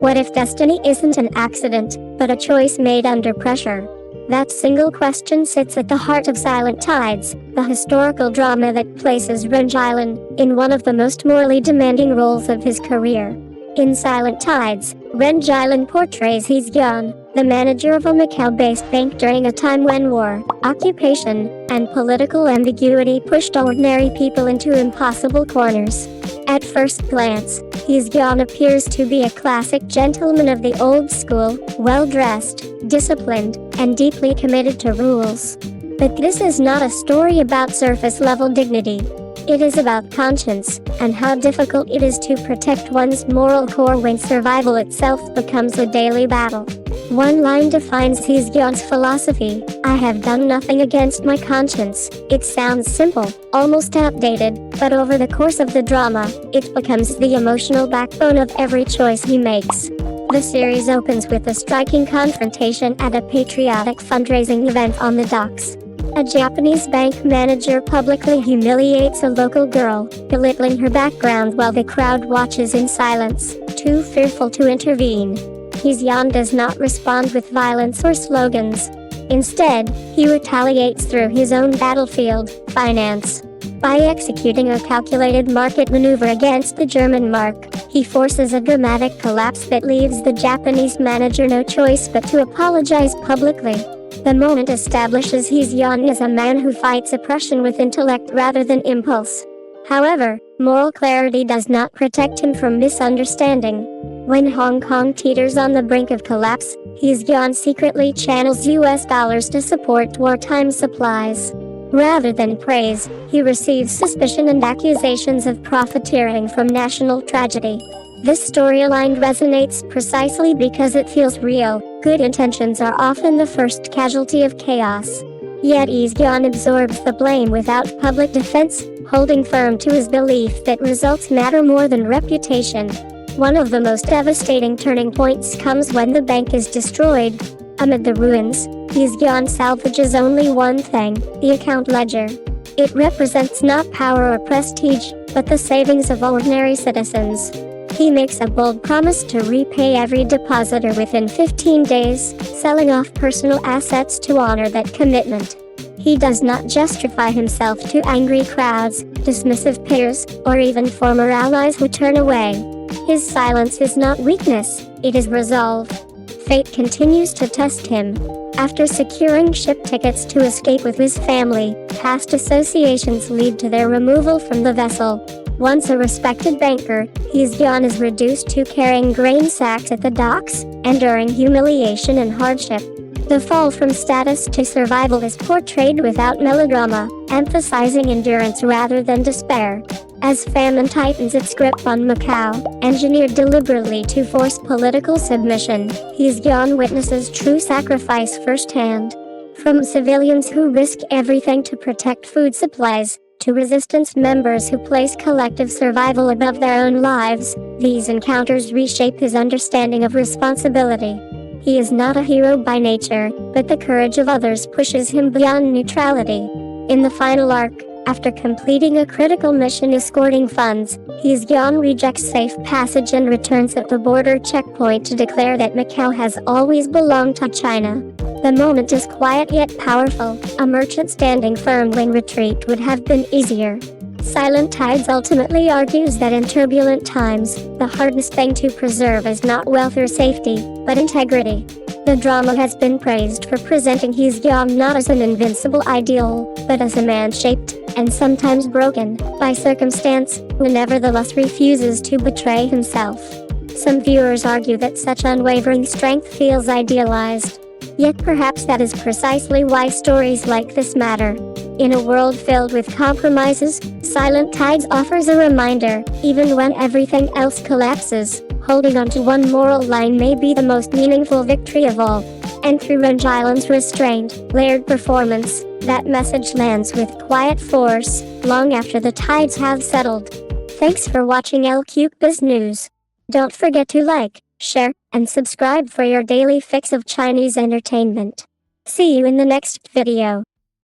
What if destiny isn't an accident, but a choice made under pressure? That single question sits at the heart of Silent Tides, the historical drama that places Ren Jialun in one of the most morally demanding roles of his career. In Silent Tides, Ren Jialun portrays He Xian, the manager of a Macau-based bank during a time when war, occupation, and political ambiguity pushed ordinary people into impossible corners. At first glance, He Xian appears to be a classic gentleman of the old school, well-dressed, disciplined, and deeply committed to rules. But this is not a story about surface-level dignity. It is about conscience, and how difficult it is to protect one's moral core when survival itself becomes a daily battle. One line defines He Xian's philosophy: "I have done nothing against my conscience." It sounds simple, almost outdated, but over the course of the drama, it becomes the emotional backbone of every choice he makes. The series opens with a striking confrontation at a patriotic fundraising event on the docks. A Japanese bank manager publicly humiliates a local girl, belittling her background while the crowd watches in silence, too fearful to intervene. He Xian does not respond with violence or slogans. Instead, he retaliates through his own battlefield, finance. By executing a calculated market maneuver against the German mark, he forces a dramatic collapse that leaves the Japanese manager no choice but to apologize publicly. The moment establishes He Xian as a man who fights oppression with intellect rather than impulse. However, moral clarity does not protect him from misunderstanding. When Hong Kong teeters on the brink of collapse, He Xian secretly channels US dollars to support wartime supplies. Rather than praise, he receives suspicion and accusations of profiteering from national tragedy. This storyline resonates precisely because it feels real. Good intentions are often the first casualty of chaos. Yet He Xian absorbs the blame without public defense, holding firm to his belief that results matter more than reputation. One of the most devastating turning points comes when the bank is destroyed. Amid the ruins, He Xian salvages only one thing: the account ledger. It represents not power or prestige, but the savings of ordinary citizens. He makes a bold promise to repay every depositor within 15 days, selling off personal assets to honor that commitment. He does not justify himself to angry crowds, dismissive peers, or even former allies who turn away. His silence is not weakness, it is resolve. Fate continues to test him. After securing ship tickets to escape with his family, past associations lead to their removal from the vessel. Once a respected banker, He Xian is reduced to carrying grain sacks at the docks, enduring humiliation and hardship. The fall from status to survival is portrayed without melodrama, emphasizing endurance rather than despair. As famine tightens its grip on Macau, engineered deliberately to force political submission, He Xian witnesses true sacrifice firsthand. From civilians who risk everything to protect food supplies, to resistance members who place collective survival above their own lives, these encounters reshape his understanding of responsibility. He is not a hero by nature, but the courage of others pushes him beyond neutrality. In the final arc, after completing a critical mission escorting funds, He Xian rejects safe passage and returns at the border checkpoint to declare that Macau has always belonged to China. The moment is quiet yet powerful, a merchant standing firm when retreat would have been easier. Silent Tides ultimately argues that in turbulent times, the hardest thing to preserve is not wealth or safety, but integrity. The drama has been praised for presenting He Xian not as an invincible ideal, but as a man shaped, and sometimes broken, by circumstance, who nevertheless refuses to betray himself. Some viewers argue that such unwavering strength feels idealized. Yet perhaps that is precisely why stories like this matter. In a world filled with compromises, Silent Tides offers a reminder: even when everything else collapses, holding on to one moral line may be the most meaningful victory of all. And through Ren Jialun's restrained, layered performance, that message lands with quiet force, long after the tides have settled. Thanks for watching Cbiz News. Don't forget to like, share, and subscribe for your daily fix of Chinese entertainment. See you in the next video.